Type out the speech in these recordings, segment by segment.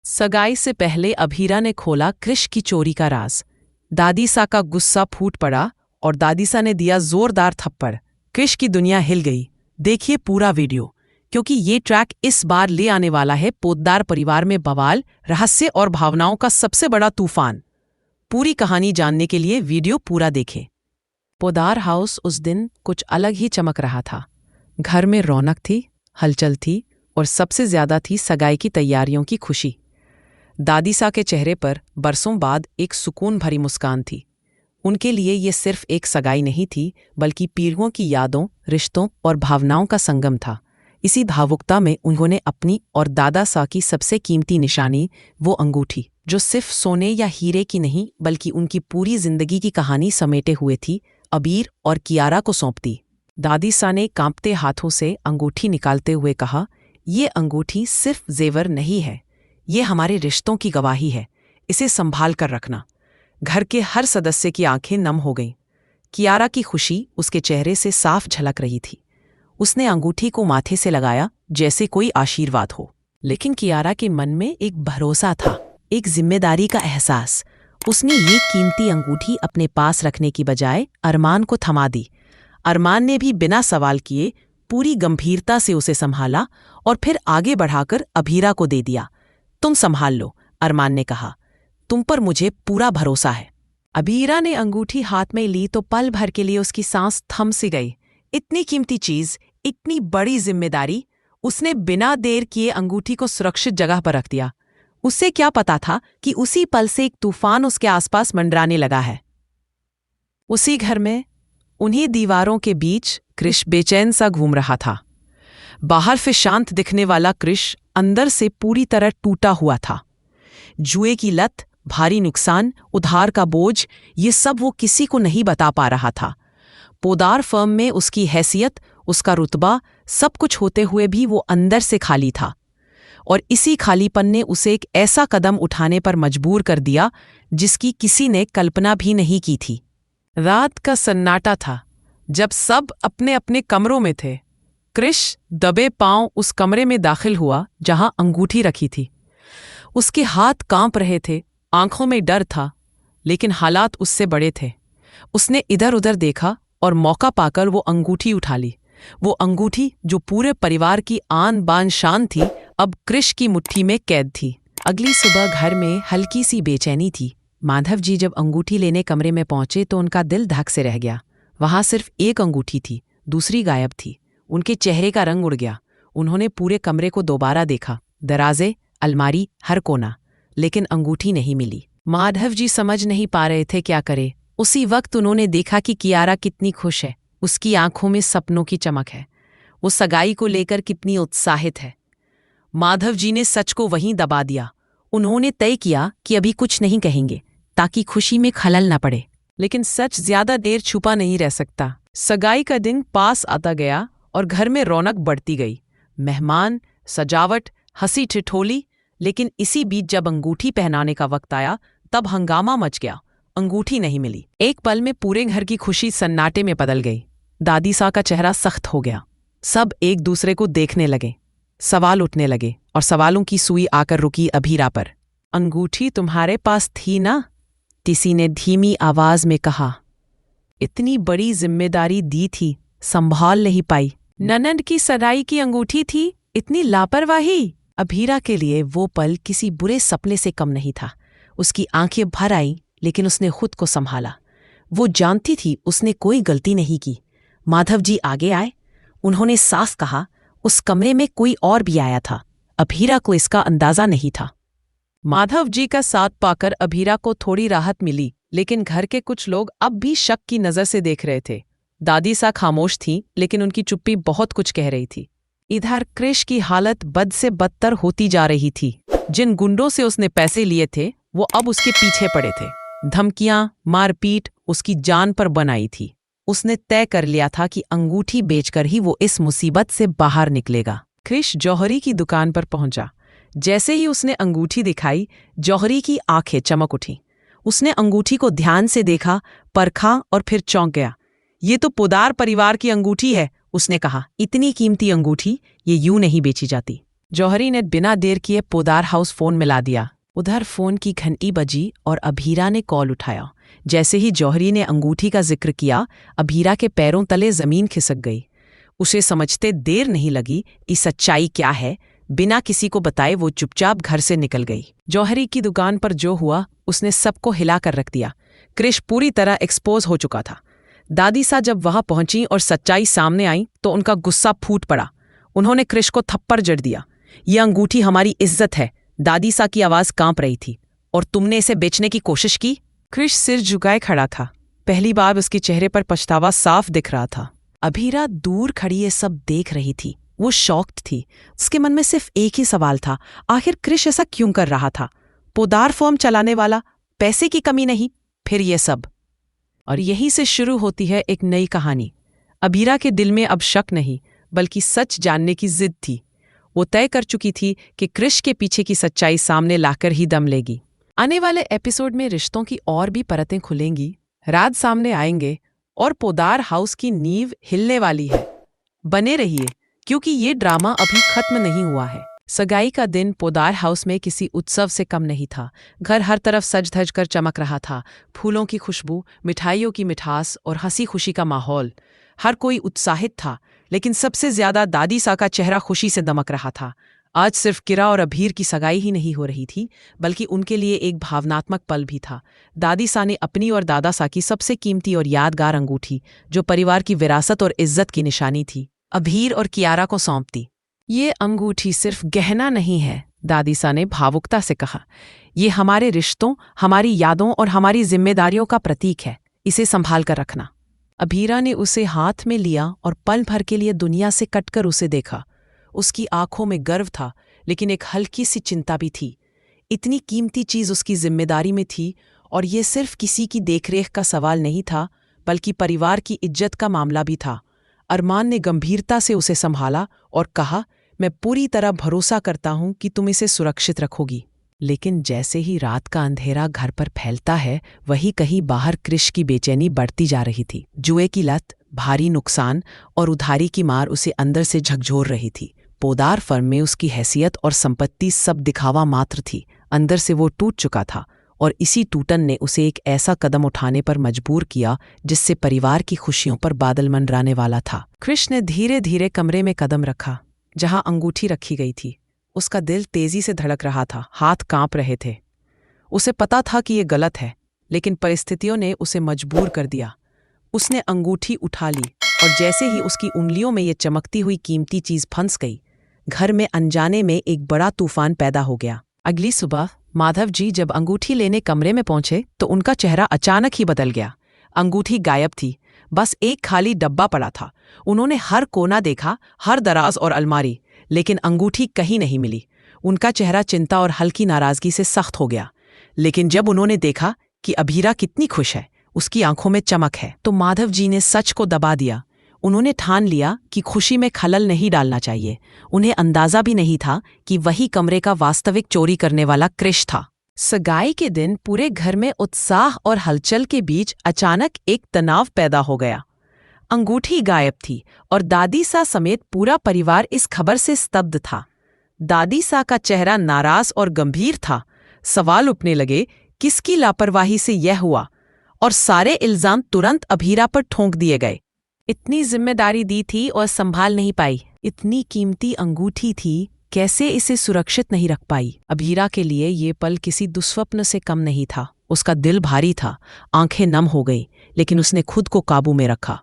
सगाई से पहले अभीरा ने खोला कृष की चोरी का राज। दादीसा का गुस्सा फूट पड़ा और दादीसा ने दिया जोरदार थप्पड़। कृष की दुनिया हिल गई। देखिए पूरा वीडियो, क्योंकि ये ट्रैक इस बार ले आने वाला है पोद्दार परिवार में बवाल, रहस्य और भावनाओं का सबसे बड़ा तूफान। पूरी कहानी जानने के लिए वीडियो पूरा देखें। पोद्दार हाउस उस दिन कुछ अलग ही चमक रहा था। घर में रौनक थी, हलचल थी और सबसे ज्यादा थी सगाई की तैयारियों की खुशी। दादीसा के चेहरे पर बरसों बाद एक सुकून भरी मुस्कान थी। उनके लिए ये सिर्फ एक सगाई नहीं थी, बल्कि पीढ़ियों की यादों, रिश्तों और भावनाओं का संगम था। इसी भावुकता में उन्होंने अपनी और दादासा की सबसे कीमती निशानी, वो अंगूठी जो सिर्फ सोने या हीरे की नहीं बल्कि उनकी पूरी जिंदगी की कहानी समेटे हुए थी, अबीर और कियारा को सौंप दी। दादीसा ने कांपते हाथों से अंगूठी निकालते हुए कहा, ये अंगूठी सिर्फ जेवर नहीं है, ये हमारे रिश्तों की गवाही है। इसे संभाल कर रखना। घर के हर सदस्य की आंखें नम हो गईं। कियारा की खुशी उसके चेहरे से साफ झलक रही थी। उसने अंगूठी को माथे से लगाया जैसे कोई आशीर्वाद हो। लेकिन कियारा के मन में एक भरोसा था, एक जिम्मेदारी का एहसास। उसने ये कीमती अंगूठी अपने पास रखने की बजाय अरमान को थमा दी। अरमान ने भी बिना सवाल किए पूरी गंभीरता से उसे संभाला और फिर आगे बढ़ाकर अभीरा को दे दिया। तुम संभाल लो, अरमान ने कहा, तुम पर मुझे पूरा भरोसा है। अभीरा ने अंगूठी हाथ में ली तो पल भर के लिए उसकी सांस थम सी गई। इतनी कीमती चीज, इतनी बड़ी जिम्मेदारी। उसने बिना देर किए अंगूठी को सुरक्षित जगह पर रख दिया। उससे क्या पता था कि उसी पल से एक तूफान उसके आसपास मंडराने लगा है। उसी घर में, उन्हीं दीवारों के बीच कृष बेचैन सा घूम रहा था। बाहर से शांत दिखने वाला कृष अंदर से पूरी तरह टूटा हुआ था। जुए की लत, भारी नुकसान, उधार का बोझ, ये सब वो किसी को नहीं बता पा रहा था। पोद्दार फर्म में उसकी हैसियत, उसका रुतबा, सब कुछ होते हुए भी वो अंदर से खाली था। और इसी खालीपन ने उसे एक ऐसा कदम उठाने पर मजबूर कर दिया जिसकी किसी ने कल्पना भी नहीं की थी। रात का सन्नाटा था, जब सब अपने अपने कमरों में थे। कृष दबे पांव उस कमरे में दाखिल हुआ जहां अंगूठी रखी थी। उसके हाथ कांप रहे थे, आंखों में डर था, लेकिन हालात उससे बड़े थे। उसने इधर उधर देखा और मौका पाकर वो अंगूठी उठा ली। वो अंगूठी जो पूरे परिवार की आन बान शान थी, अब कृष की मुट्ठी में कैद थी। अगली सुबह घर में हल्की सी बेचैनी थी। माधव जी जब अंगूठी लेने कमरे में पहुंचे तो उनका दिल धक से रह गया। वहां सिर्फ एक अंगूठी थी, दूसरी गायब थी। उनके चेहरे का रंग उड़ गया। उन्होंने पूरे कमरे को दोबारा देखा, दराजे, अलमारी, हर कोना, लेकिन अंगूठी नहीं मिली। माधव जी समझ नहीं पा रहे थे क्या करे। उसी वक्त उन्होंने देखा कि कियारा कितनी खुश है। उसकी आंखों में सपनों की चमक है। वो सगाई को लेकर कितनी उत्साहित है। माधव जी ने सच को वहीं दबा दिया। उन्होंने तय किया कि अभी कुछ नहीं कहेंगे ताकि खुशी में खलल न पड़े। लेकिन सच ज्यादा देर छुपा नहीं रह सकता। सगाई का दिन पास आता गया और घर में रौनक बढ़ती गई। मेहमान, सजावट, हंसी ठिठोली। लेकिन इसी बीच जब अंगूठी पहनाने का वक्त आया तब हंगामा मच गया। अंगूठी नहीं मिली। एक पल में पूरे घर की खुशी सन्नाटे में बदल गई। दादीसा का चेहरा सख्त हो गया। सब एक दूसरे को देखने लगे। सवाल उठने लगे और सवालों की सुई आकर रुकी अभीरा पर। अंगूठी तुम्हारे पास थी ना? किसी ने धीमी आवाज में कहा। इतनी बड़ी जिम्मेदारी दी थी, संभाल नहीं पाई। ननंद की सगाई की अंगूठी थी, इतनी लापरवाही। अभीरा के लिए वो पल किसी बुरे सपने से कम नहीं था। उसकी आंखें भर आईं, लेकिन उसने खुद को संभाला। वो जानती थी उसने कोई गलती नहीं की। माधव जी आगे आए। उन्होंने साफ कहा, उस कमरे में कोई और भी आया था। अभीरा को इसका अंदाजा नहीं था। माधव जी का साथ पाकर अभीरा को थोड़ी राहत मिली, लेकिन घर के कुछ लोग अब भी शक की नजर से देख रहे थे। दादीसा खामोश थी, लेकिन उनकी चुप्पी बहुत कुछ कह रही थी। इधर कृष की हालत बद से बदतर होती जा रही थी। जिन गुंडों से उसने पैसे लिए थे वो अब उसके पीछे पड़े थे। धमकियां, मारपीट उसकी जान पर बनाई थी। उसने तय कर लिया था कि अंगूठी बेचकर ही वो इस मुसीबत से बाहर निकलेगा। कृष जौहरी की दुकान पर पहुंचा। जैसे ही उसने अंगूठी दिखाई, जौहरी की आंखें चमक उठी। उसने अंगूठी को ध्यान से देखा, परखा और फिर चौंक गया। ये तो पोद्दार परिवार की अंगूठी है, उसने कहा। इतनी कीमती अंगूठी ये यूं नहीं बेची जाती। जौहरी ने बिना देर किए पोदार हाउस फोन मिला दिया। उधर फोन की घंटी बजी और अभीरा ने कॉल उठाया। जैसे ही जौहरी ने अंगूठी का जिक्र किया, अभीरा के पैरों तले जमीन खिसक गई। उसे समझते देर नहीं लगी कि सच्चाई क्या है। बिना किसी को बताए वो चुपचाप घर से निकल गई। जौहरी की दुकान पर जो हुआ उसने सबको हिला कर रख दिया। क्रिश पूरी तरह एक्सपोज हो चुका था। दादी सा जब वहां पहुंची और सच्चाई सामने आई तो उनका गुस्सा फूट पड़ा। उन्होंने क्रिश को थप्पड़ जड़ दिया। ये अंगूठी हमारी इज्जत है। दादी सा की आवाज कांप रही थी। और तुमने इसे बेचने की कोशिश की? क्रिश सिर झुकाए खड़ा था। पहली बार उसके चेहरे पर पछतावा साफ दिख रहा था। अभीरा दूर खड़ी ये सब देख रही थी। वो शॉक्ड थी। उसके मन में सिर्फ एक ही सवाल था, आखिर क्रिश ऐसा क्यों कर रहा था? पोदार फर्म चलाने वाला, पैसे की कमी नहीं, फिर ये सब। और यहीं से शुरू होती है एक नई कहानी। अभीरा के दिल में अब शक नहीं, बल्कि सच जानने की जिद थी। वो तय कर चुकी थी कि क्रिश के पीछे की सच्चाई सामने लाकर ही दम लेगी। आने वाले एपिसोड में रिश्तों की और भी परतें खुलेंगी, राज सामने आएंगे और पोदार हाउस की नींव हिलने वाली है। बने रहिए, क्योंकि ये ड्रामा अभी खत्म नहीं हुआ है। सगाई का दिन पोदार हाउस में किसी उत्सव से कम नहीं था। घर हर तरफ सज धज कर चमक रहा था। फूलों की खुशबू, मिठाइयों की मिठास और हंसी खुशी का माहौल। हर कोई उत्साहित था, लेकिन सबसे ज्यादा दादी सा का चेहरा खुशी से दमक रहा था। आज सिर्फ किरा और अभीर की सगाई ही नहीं हो रही थी, बल्कि उनके लिए एक भावनात्मक पल भी था। दादी सा ने अपनी और दादा सा की सबसे कीमती और यादगार अंगूठी, जो परिवार की विरासत और इज्जत की निशानी थी, अभीर और कियारा को सौंप दी। ये अंगूठी सिर्फ गहना नहीं है, दादी सा ने भावुकता से कहा। ये हमारे रिश्तों, हमारी यादों और हमारी जिम्मेदारियों का प्रतीक है। इसे संभाल कर रखना। अभीरा ने उसे हाथ में लिया और पल भर के लिए दुनिया से कटकर उसे देखा। उसकी आंखों में गर्व था, लेकिन एक हल्की सी चिंता भी थी। इतनी कीमती चीज उसकी जिम्मेदारी में थी, और ये सिर्फ किसी की देखरेख का सवाल नहीं था, बल्कि परिवार की इज्जत का मामला भी था। अरमान ने गंभीरता से उसे संभाला और कहा, मैं पूरी तरह भरोसा करता हूं कि तुम इसे सुरक्षित रखोगी। लेकिन जैसे ही रात का अंधेरा घर पर फैलता है, वहीं कहीं बाहर क्रिश की बेचैनी बढ़ती जा रही थी। जुए की लत, भारी नुकसान और उधारी की मार उसे अंदर से झकझोर रही थी। पोदार फर्म में उसकी हैसियत और संपत्ति सब दिखावा मात्र थी। अंदर से वो टूट चुका था, और इसी टूटन ने उसे एक ऐसा कदम उठाने पर मजबूर किया जिससे परिवार की खुशियों पर बादल मंडराने वाला था। क्रिश ने धीरे धीरे कमरे में कदम रखा, जहां अंगूठी रखी गई थी। उसका दिल तेजी से धड़क रहा था, हाथ कांप रहे थे। उसे पता था कि ये गलत है, लेकिन परिस्थितियों ने उसे मजबूर कर दिया। उसने अंगूठी उठा ली, और जैसे ही उसकी उंगलियों में ये चमकती हुई कीमती चीज फंस गई, घर में अनजाने में एक बड़ा तूफान पैदा हो गया। अगली सुबह माधव जी जब अंगूठी लेने कमरे में पहुंचे तो उनका चेहरा अचानक ही बदल गया। अंगूठी गायब थी, बस एक खाली डब्बा पड़ा था। उन्होंने हर कोना देखा, हर दराज और अलमारी, लेकिन अंगूठी कहीं नहीं मिली। उनका चेहरा चिंता और हल्की नाराजगी से सख्त हो गया। लेकिन जब उन्होंने देखा कि अभीरा कितनी खुश है, उसकी आंखों में चमक है, तो माधव जी ने सच को दबा दिया। उन्होंने ठान लिया कि खुशी में खलल नहीं डालना चाहिए। उन्हें अंदाजा भी नहीं था कि वही कमरे का वास्तविक चोरी करने वाला क्रिश था। सगाई के दिन पूरे घर में उत्साह और हलचल के बीच अचानक एक तनाव पैदा हो गया। अंगूठी गायब थी, और दादी सा समेत पूरा परिवार इस खबर से स्तब्ध था। दादी सा का चेहरा नाराज और गंभीर था। सवाल उठने लगे, किसकी लापरवाही से यह हुआ? और सारे इल्जाम तुरंत अभीरा पर ठोंक दिए गए। इतनी जिम्मेदारी दी थी और संभाल नहीं पाई। इतनी कीमती अंगूठी थी, कैसे इसे सुरक्षित नहीं रख पाई? अभीरा के लिए ये पल किसी दुस्वप्न से कम नहीं था। उसका दिल भारी था, आंखें नम हो गई, लेकिन उसने खुद को काबू में रखा।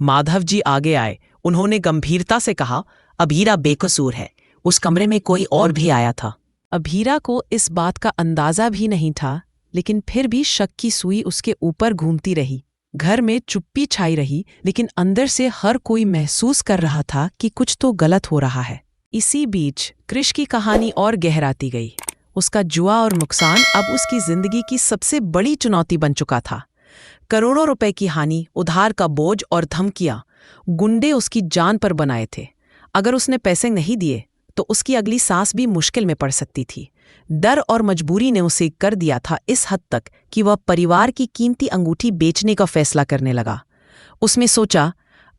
माधव जी आगे आए। उन्होंने गंभीरता से कहा, अभीरा बेकसूर है। उस कमरे में कोई और भी आया था। अभीरा को इस बात का अंदाजा भी नहीं था, लेकिन फिर भी शक की सुई उसके ऊपर घूमती रही। घर में चुप्पी छाई रही, लेकिन अंदर से हर कोई महसूस कर रहा था कि कुछ तो गलत हो रहा है। इसी बीच क्रिश की कहानी और गहराती गई। उसका जुआ और नुकसान अब उसकी जिंदगी की सबसे बड़ी चुनौती बन चुका था। करोड़ों रुपए की हानि, उधार का बोझ और धमकियां, गुंडे उसकी जान पर बनाए थे। अगर उसने पैसे नहीं दिए तो उसकी अगली सांस भी मुश्किल में पड़ सकती थी। डर और मजबूरी ने उसे कर दिया था इस हद तक कि वह परिवार की कीमती अंगूठी बेचने का फैसला करने लगा। उसने सोचा,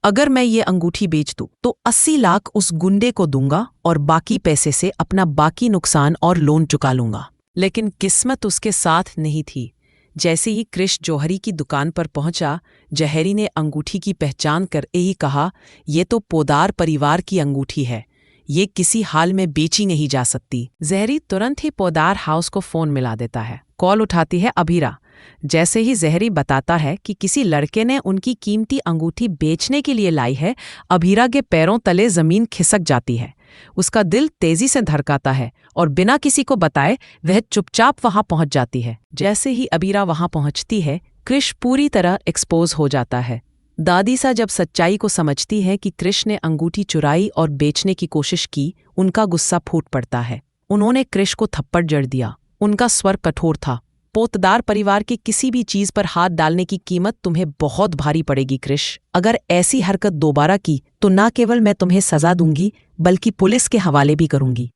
अगर मैं ये अंगूठी बेच दूं तो 80 लाख उस गुंडे को दूंगा और बाकी पैसे से अपना बाकी नुकसान और लोन चुका लूंगा। लेकिन किस्मत उसके साथ नहीं थी। जैसे ही कृष जौहरी की दुकान पर पहुंचा, जहरी ने अंगूठी की पहचान कर यही कहा, ये तो पोदार परिवार की अंगूठी है, ये किसी हाल में बेची नहीं जा सकती। जहरी तुरंत ही पोदार हाउस को फोन मिला देता है। कॉल उठाती है अभीरा। जैसे ही जहरी बताता है कि किसी लड़के ने उनकी कीमती अंगूठी बेचने के लिए लाई है, अभीरा के पैरों तले जमीन खिसक जाती है। उसका दिल तेजी से धड़काता है और बिना किसी को बताए वह चुपचाप वहां पहुंच जाती है। जैसे ही अभीरा वहां पहुंचती है, कृष पूरी तरह एक्सपोज हो जाता है। दादीसा जब सच्चाई को समझती है कि कृष ने अंगूठी चुराई और बेचने की कोशिश की, उनका गुस्सा फूट पड़ता है। उन्होंने कृष को थप्पड़ जड़ दिया। उनका स्वर कठोर था। पोतदार परिवार की किसी भी चीज पर हाथ डालने की कीमत तुम्हें बहुत भारी पड़ेगी कृष। अगर ऐसी हरकत दोबारा की तो न केवल मैं तुम्हें सजा दूंगी बल्कि पुलिस के हवाले भी करूंगी।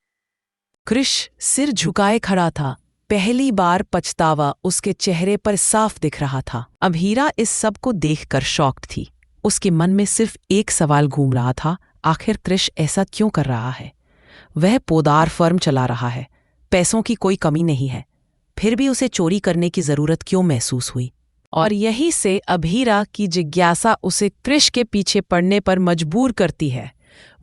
कृष सिर झुकाए खड़ा था। पहली बार पछतावा उसके चेहरे पर साफ दिख रहा था। अभीरा इस सब को देखकर शॉक्ड थी। उसके मन में सिर्फ एक सवाल घूम रहा था, आखिर कृष ऐसा क्यों कर रहा है? वह पोदार फर्म चला रहा है, पैसों की कोई कमी नहीं है, फिर भी उसे चोरी करने की जरूरत क्यों महसूस हुई? और यहीं से अभीरा की जिज्ञासा उसे कृष के पीछे पड़ने पर मजबूर करती है।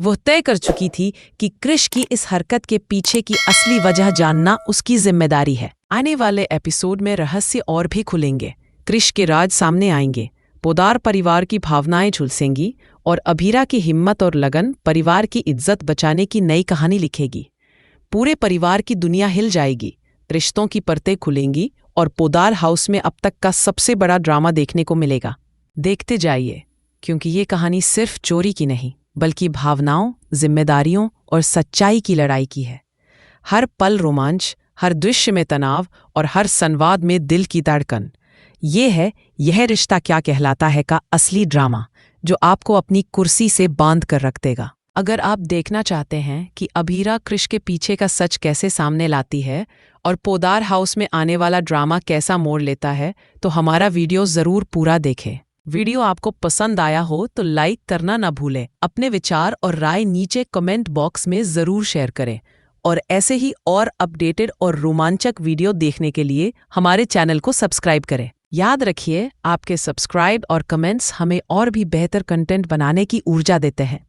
वह तय कर चुकी थी कि कृष की इस हरकत के पीछे की असली वजह जानना उसकी जिम्मेदारी है। आने वाले एपिसोड में रहस्य और भी खुलेंगे, कृष के राज सामने आएंगे, पोदार परिवार की भावनाएं झुलसेंगी और अभीरा की हिम्मत और लगन परिवार की इज्जत बचाने की नई कहानी लिखेगी। पूरे परिवार की दुनिया हिल जाएगी, रिश्तों की परतें खुलेंगी और पोदार हाउस में अब तक का सबसे बड़ा ड्रामा देखने को मिलेगा। देखते जाइए, क्योंकि ये कहानी सिर्फ चोरी की नहीं बल्कि भावनाओं, जिम्मेदारियों और सच्चाई की लड़ाई की है। हर पल रोमांच, हर दृश्य में तनाव और हर संवाद में दिल की धड़कन। ये है यह रिश्ता क्या कहलाता है का असली ड्रामा, जो आपको अपनी कुर्सी से बांध कर रख देगा। अगर आप देखना चाहते हैं कि अभीरा कृष के पीछे का सच कैसे सामने लाती है और पोदार हाउस में आने वाला ड्रामा कैसा मोड़ लेता है, तो हमारा वीडियो ज़रूर पूरा देखें। वीडियो आपको पसंद आया हो तो लाइक करना ना भूलें। अपने विचार और राय नीचे कमेंट बॉक्स में ज़रूर शेयर करें और ऐसे ही और अपडेटेड और रोमांचक वीडियो देखने के लिए हमारे चैनल को सब्सक्राइब करें। याद रखिए, आपके सब्सक्राइब और कमेंट्स हमें और भी बेहतर कंटेंट बनाने की ऊर्जा देते हैं।